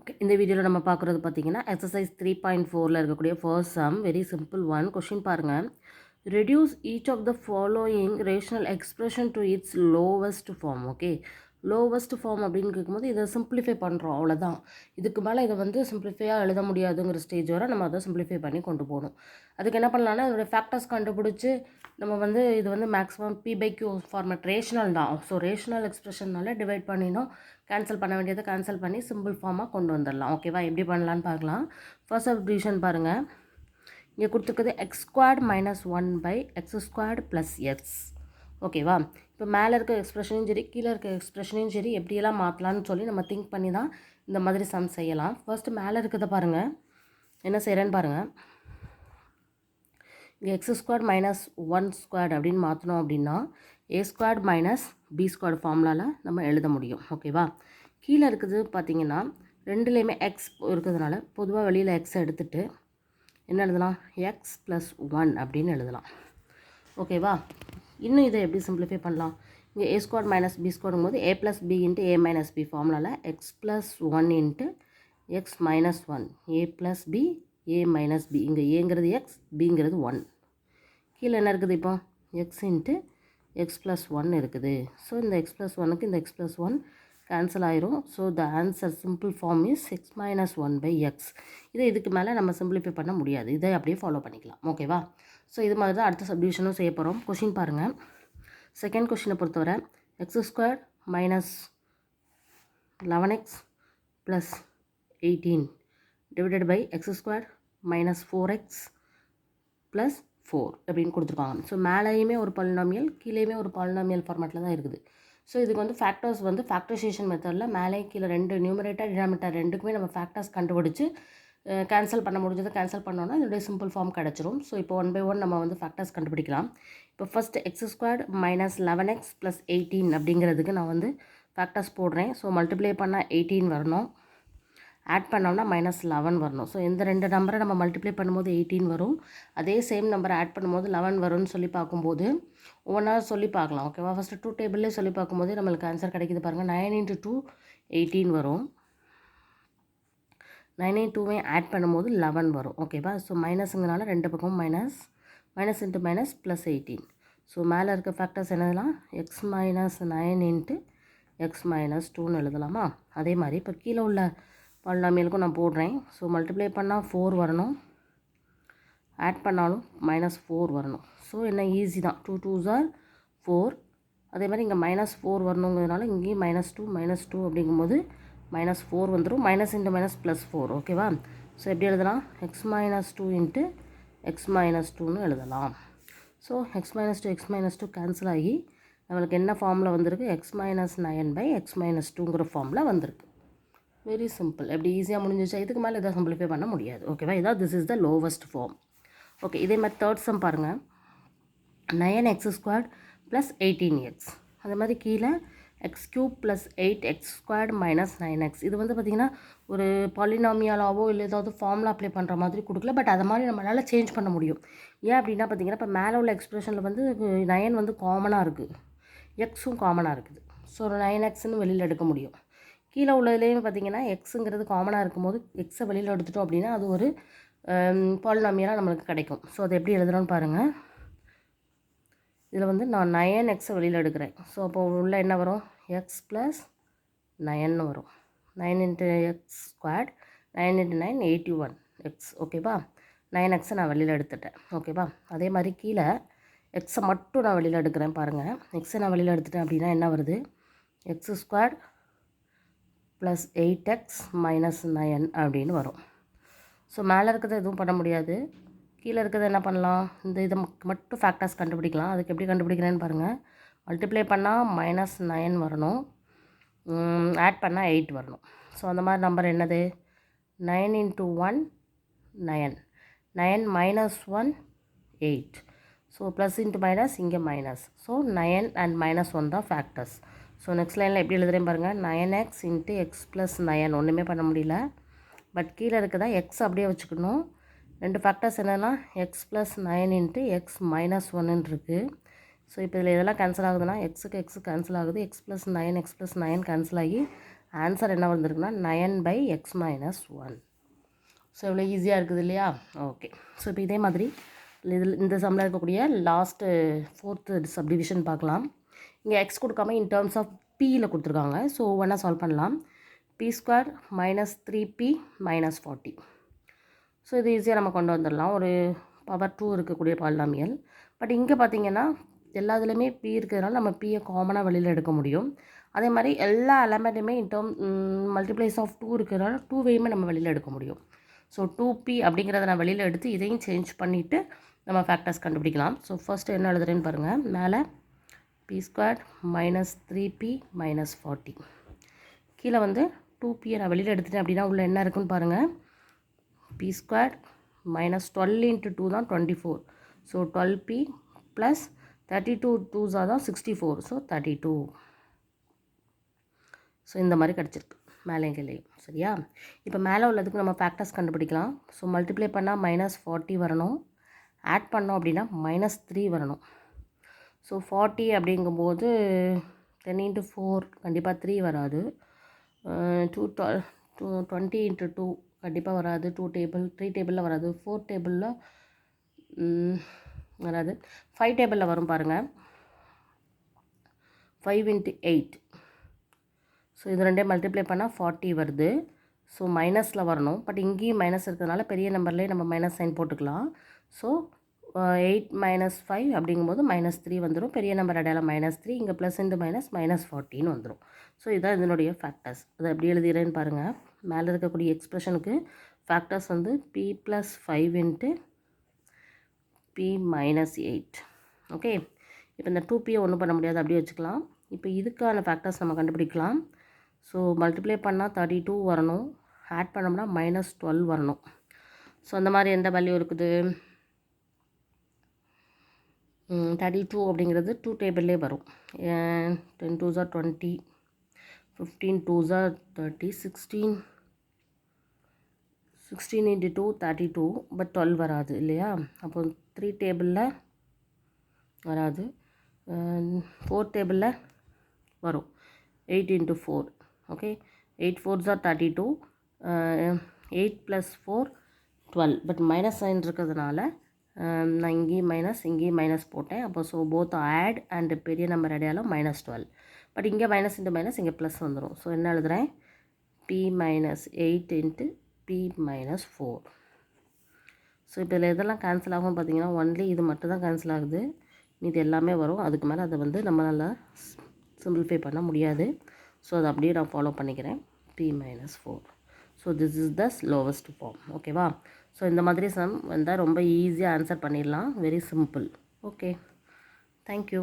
Okay, இந்த வீடியோவில் நம்ம பார்க்குறது பார்த்தீங்கன்னா எக்ஸசைஸ் 3.4ல் இருக்கக்கூடிய first sum. Very simple one. Question பாருங்கள். Reduce each of the following rational expression to its lowest form. Okay, lowest form அப்படின்னு கேட்கும்போது இதை சிம்பிளிஃபை பண்ணுறோம், அவ்வளோதான். இதுக்கு மேலே இதை வந்து சிம்பிளிஃபையாக எழுத முடியாதுங்கிற ஸ்டேஜ் வரை நம்ம அதை சிம்பிளிஃபை பண்ணி கொண்டு போகணும். அதுக்கு என்ன பண்ணலாம்னா அதோடய ஃபேக்டர்ஸ் கண்டுபிடிச்சி நம்ம வந்து இது வந்து மேக்ஸிமம் P/Q ஃபார்மேட் ரேஷனல் தான். ஸோ ரேஷனல் எக்ஸ்பிரஷன்னால டிவைட் பண்ணினோம், கேன்சல் பண்ண வேண்டியதை கேன்சல் பண்ணி சிம்பிள் ஃபார்மாக கொண்டு வந்துடலாம். ஓகேவா, எப்படி பண்ணலான்னு பார்க்கலாம். ஃபர்ஸ்ட் சப்டிவிஷன் பாருங்கள். இங்கே கொடுத்துருக்குது x² - 1/x² + x. ஓகேவா, இப்போ மேலே இருக்க எக்ஸ்பிரஷனையும் சரி கீழே இருக்க எக்ஸ்பிரஷனையும் சரி எப்படியெல்லாம் மாற்றலான்னு சொல்லி நம்ம திங்க் பண்ணி தான் இந்த மாதிரி சம் செய்யலாம். ஃபர்ஸ்ட்டு மேலே இருக்கிறத பாருங்கள், என்ன செய்கிறேன்னு பாருங்கள். இங்கே x² - 1² அப்படின்னு மாற்றணும் அப்படின்னா a² - b² ஃபார்முலாவில் நம்ம எழுத முடியும். ஓகேவா, கீழே இருக்குது பார்த்தீங்கன்னா ரெண்டுலேயுமே எக்ஸ் இருக்கிறதுனால பொதுவாக வெளியில் எக்ஸை எடுத்துகிட்டு என்ன எழுதலாம், x + 1 அப்படின்னு எழுதலாம். ஓகேவா, இன்னும் இதை எப்படி சிம்பிளிஃபை பண்ணலாம். இங்கே a² - b² போது a + b × a - b ஃபார்முலாவில் x + 1 × x - 1 a + b a - b. இங்கே ஏங்கிறது x, bங்கிறது 1. கீழே என்ன இருக்குது, இப்போ x × x + 1 இருக்குது. ஸோ இந்த x + 1க்கு இந்த x + 1 கேன்சல் ஆயிரும். So the answer simple form is x - 1/x. இதை இதுக்கு மேலே நம்ம சிம்பிளிஃபை பண்ண முடியாது, இதை அப்படியே ஃபாலோ பண்ணிக்கலாம். ஓகேவா, ஸோ இது மாதிரி தான் அடுத்த சப்டிவிஷனும் செய்ய போகிறோம். கொஷின் பாருங்கள். செகண்ட் கொஷினை பொறுத்தவரை x² - 11x + 18 / x² - 4x + 4 அப்படின்னு கொடுத்துருக்காங்க. ஸோ மேலேயுமே ஒரு பாலினாமியல் கீழேயுமே ஒரு பாலினாமியல் ஃபார்மேட்டில் தான் இருக்குது. ஸோ இதுக்கு வந்து ஃபேக்டர்ஸ் வந்து ஃபேக்டரைசேஷன் மெத்தடில் மேலே கீழே ரெண்டு நியூமரேட்டர் டினாமினேட்டர் ரெண்டுக்குமே நம்ம ஃபேக்டர்ஸ் கண்டுபிடிச்சி கேன்சல் பண்ண முடிஞ்சதை கேன்சல் பண்ணோன்னா இதோடைய சிம்பிள் ஃபார்ம் கிடச்சிரும். ஸோ இப்போ 1 by 1 நம்ம வந்து ஃபேக்டர்ஸ் கண்டுபிடிக்கலாம். இப்போ ஃபஸ்ட்டு x² - 11x + 18 அப்படிங்கிறதுக்கு நான் வந்து ஃபேக்டர்ஸ் போடுறேன். ஸோ மல்டிப்ளை பண்ணால் 18 வரணும், ஆட் பண்ணோம்னா -11 வரணும். ஸோ இந்த ரெண்டு நம்பரை நம்ம மல்டிப்ளை பண்ணும்போது 18 வரும், அதே சேம் நம்பரை ஆட் பண்ணும்போது 11 வரும்னு சொல்லி பார்க்கும்போது ஒவ்வொன்றா சொல்லி பார்க்கலாம். ஓகேவா, ஃபஸ்ட்டு 2 டேபிள்லேயே சொல்லி பார்க்கும்போது நம்மளுக்கு ஆன்சர் கிடைக்கிது பாருங்கள். 9 × 2 18 வரும், 9 × 2 ஆட் பண்ணும்போது 11 வரும். ஓகேவா, ஸோ மைனஸுங்கனால ரெண்டு பக்கமும் minus, minus into minus plus 18. So மேலே இருக்க ஃபேக்டர்ஸ் என்னதுலாம் x - 9 × x - 2ன்னு எழுதலாமா. அதே மாதிரி இப்போ கீழே உள்ள பாலினாமியலுக்கும் நான் போடுறேன். ஸோ மல்டிப்ளை பண்ணால் 4 வரணும், ஆட் பண்ணாலும் -4 வரணும். ஸோ என்ன ஈஸி தான், 2 2s are 4. அதே மாதிரி இங்கே -4 வரணுங்கிறதுனால இங்கேயும் -2 அப்படிங்கும்போது -4 வந்துடும், மைனஸ் இன்ட்டு மைனஸ் ப்ளஸ் 4. ஓகேவா, ஸோ எப்படி எழுதலாம், x - 2 × x - 2ன்னு எழுதலாம். ஸோ x - 2 x - 2 கேன்சல் ஆகி நம்மளுக்கு என்ன ஃபார்மில் வந்திருக்கு, x - 9/x - 2ங்கிற ஃபார்மில் வந்திருக்கு. Very simple. எப்படி ஈஸியாக முடிஞ்சிச்சா, இதுக்கு மேலே இதை சிம்பிளிஃபை பண்ண முடியாது. ஓகேவா, இதான் this is the lowest form. Okay, இதே மாதிரி தேர்ட் சம் பாருங்கள். 9x² + 18x. அதே மாதிரி கீழே x³ + 8x² - 9x. இது வந்து பார்த்திங்கன்னா ஒரு பாலினாமியலாவோ இல்லை ஏதாவது ஃபார்முலா அப்ளை பண்ணுற மாதிரி கொடுக்கல, பட் அதை மாதிரி நம்மளால் சேஞ்ச் பண்ண முடியும். ஏன் அப்படின்னா பார்த்திங்கன்னா இப்போ மேலே உள்ள எக்ஸ்பிரஷனில் வந்து 9 வந்து காமனாக இருக்குது, எக்ஸும் காமனாக இருக்குது. ஸோ 9xன்னு வெளியில் எடுக்க முடியும். கீழே உள்ளதுலேயும் பார்த்திங்கன்னா எக்ஸுங்கிறது காமனாக இருக்கும்போது எக்ஸை வெளியில் எடுத்துட்டோம் அப்படின்னா அது ஒரு பாலினாமியலாக நம்மளுக்கு கிடைக்கும். ஸோ அதை எப்படி எழுதுகிறோன்னு பாருங்கள். இதில் வந்து நான் 9xை வெளியில் எடுக்கிறேன். ஸோ அப்போ உள்ள என்ன வரும், x + 9ன்னு வரும். 9 × x², 9 × 9 81x. ஓகேவா, 9xை நான் வெளியில் எடுத்துட்டேன். ஓகேவா, அதே மாதிரி கீழே எக்ஸை மட்டும் நான் வெளியில் எடுக்கிறேன் பாருங்கள். எக்ஸை நான் வெளியில் எடுத்துட்டேன் அப்படின்னா என்ன வருது, x² + 8x - 9 அப்படின்னு வரும். ஸோ மேலே இருக்கிறத எதுவும் பண்ண முடியாது, கீழே இருக்கிறத என்ன பண்ணலாம், இந்த இதை மட்டும் ஃபேக்டர்ஸ் கண்டுபிடிக்கலாம். அதுக்கு எப்படி கண்டுபிடிக்கிறேன்னு பாருங்கள். மல்டிப்ளை பண்ணால் -9 வரணும், ஆட் பண்ணால் 8 வரணும். ஸோ அந்த மாதிரி நம்பர் என்னது, 9 × 1 9, 9 - 1 8. ஸோ ப்ளஸ் இன்ட்டு மைனஸ், இங்கே மைனஸ். ஸோ 9 and -1 தான் ஃபேக்டர்ஸ். ஸோ நெக்ஸ்ட் லைனில் எப்படி எழுதுகிறேன் பாருங்கள். 9x × x + 9 ஒன்றுமே பண்ண முடியல, பட் கீழே இருக்குதா எக்ஸ் அப்படியே வச்சுக்கணும். ரெண்டு ஃபேக்டர்ஸ் என்னென்னா x + 9 × x - 1ன்னு இருக்குது. ஸோ இப்போ இதில் இதெல்லாம் கேன்சல் ஆகுதுன்னா எக்ஸுக்கு எக்ஸு கேன்சல் ஆகுது, x + 9 கேன்சல் ஆகி ஆன்சர் என்ன வந்திருக்குன்னா 9/x-1. ஸோ இவ்வளோ ஈஸியாக இருக்குது இல்லையா? ஓகே. ஸோ இப்போ இதே மாதிரி இந்த சம்மில் இருக்கக்கூடிய லாஸ்ட்டு 4th சப்டிவிஷன் பார்க்கலாம். இங்கே எக்ஸ் கொடுக்காம இன் டேர்ம்ஸ் ஆஃப் பியில் கொடுத்துருக்காங்க. ஸோ ஒவ்வொன்றா சால்வ் பண்ணலாம். p² -3p -40. ஸோ இது ஈஸியாக நம்ம கொண்டு வந்துடலாம். ஒரு பவர் 2 இருக்கக்கூடிய பாலினாமியல். பட் இங்கே பார்த்தீங்கன்னா எல்லாத்துலேயுமே பி இருக்கிறதுனால நம்ம பியை காமனாக வெளியில் எடுக்க முடியும். அதே மாதிரி எல்லா எலமெண்ட்டுமே இன் டேர்ம் மல்டிப்ளைஸ் ஆஃப் 2 இருக்கிறதுனால 2வையுமே நம்ம வெளியில் எடுக்க முடியும். ஸோ 2p அப்படிங்கிறத நான் வெளியில் எடுத்து இதையும் சேஞ்ச் பண்ணிவிட்டு நம்ம ஃபேக்டர்ஸ் கண்டுபிடிக்கலாம். ஸோ ஃபஸ்ட்டு என்ன எழுதுறேன்னு பாருங்கள். மேலே p² -3p -40. கீழே வந்து 2pயை நான் வெளியில் எடுத்துட்டேன் அப்படின்னா உள்ள என்ன இருக்குன்னு பாருங்கள். p² -12 × 2 தான் 24. ஸோ 12p + 32 2s தான் 64. ஸோ 32. ஸோ இந்த மாதிரி கிடச்சிருக்கு மேலே கீழேயும். சரியா? இப்போ மேலே உள்ளதுக்கு நம்ம ஃபேக்டர்ஸ் கண்டுபிடிக்கலாம். ஸோ மல்டிப்ளை பண்ணால் -40 வரணும். ஆட் பண்ணோம் அப்படின்னா -3 வரணும். ஸோ 40 அப்படிங்கும்போது 10 × 4 கண்டிப்பாக 3 வராது. 20 × 2 கண்டிப்பாக வராது. 2 டேபிள் 3 டேபிளில் வராது. 4 டேபிளில் வராது. 5 டேபிளில் வரும் பாருங்கள். 5 × 8. ஸோ இது ரெண்டே மல்டிப்ளை பண்ணால் 40 வருது. ஸோ மைனஸில் வரணும். பட் இங்கேயும் மைனஸ் இருக்கிறதுனால பெரிய நம்பர்லேயே நம்ம மைனஸ் சைன் போட்டுக்கலாம். ஸோ 8 - 5 அப்படிங்கும்போது -3 வந்துடும். பெரிய நம்பர் அடையாளம் -3, இங்கே ப்ளஸ் இன்ட்டு மைனஸ் -40ன்னு வந்துடும். ஸோ இதுதான் இதனுடைய ஃபேக்டர்ஸ். அதை எப்படி எழுதுகிறேன்னு பாருங்கள். மேலே இருக்கக்கூடிய எக்ஸ்ப்ரெஷனுக்கு ஃபேக்டர்ஸ் வந்து p + 5 × p - 8. ஓகே. இப்போ இந்த 2pயை ஒன்றும் பண்ண முடியாது, அப்படியே வச்சுக்கலாம். இப்போ இதுக்கான ஃபேக்டர்ஸ் நம்ம கண்டுபிடிக்கலாம். ஸோ மல்டிப்ளை பண்ணால் 32 வரணும். ஆட் பண்ணோம்னா -12 வரணும். ஸோ அந்த மாதிரி எந்த வேல்யூ இருக்குது? 32 அப்படிங்கிறது 2 டேபிள்லேயே வரும். 10 2s are 20, 15 2s are 30, 16 × 2 32. But 12 வராது இல்லையா? அப்போ 3 டேபிளில் வராது. 4 டேபிளில் வரும். 8 × 4. Okay. 8 4s are 32. 8 + 4 12. But minus sign இருக்கிறதுனால நான் இங்கேயும் மைனஸ் போட்டேன். அப்போ ஸோ போத் ஆட் அண்ட் பெரிய நம்பர் அடையாளம் -12. பட் இங்கே மைனஸ் இன்ட்டு மைனஸ் இங்கே ப்ளஸ் வந்துடும். ஸோ என்ன எழுதுகிறேன்? p - 8 × p - 4. ஸோ இப்போ இதில் எதெல்லாம் கேன்சல் ஆகும் பார்த்தீங்கன்னா ஒன்லி இது மட்டும் தான் கேன்சல் ஆகுது. இது எல்லாமே வரும். அதுக்கு மேலே அதை வந்து நம்மளால் சிம்பிளிஃபை பண்ண முடியாது. ஸோ அதை அப்படியே நான் ஃபாலோ பண்ணிக்கிறேன். p - 4. So this is the slowest form. ஓகேவா? ஸோ இந்த மாதிரி சம் வந்தால் ரொம்ப ஈஸியாக ஆன்சர் பண்ணிடலாம். Very simple. ஓகே. தேங்க்யூ.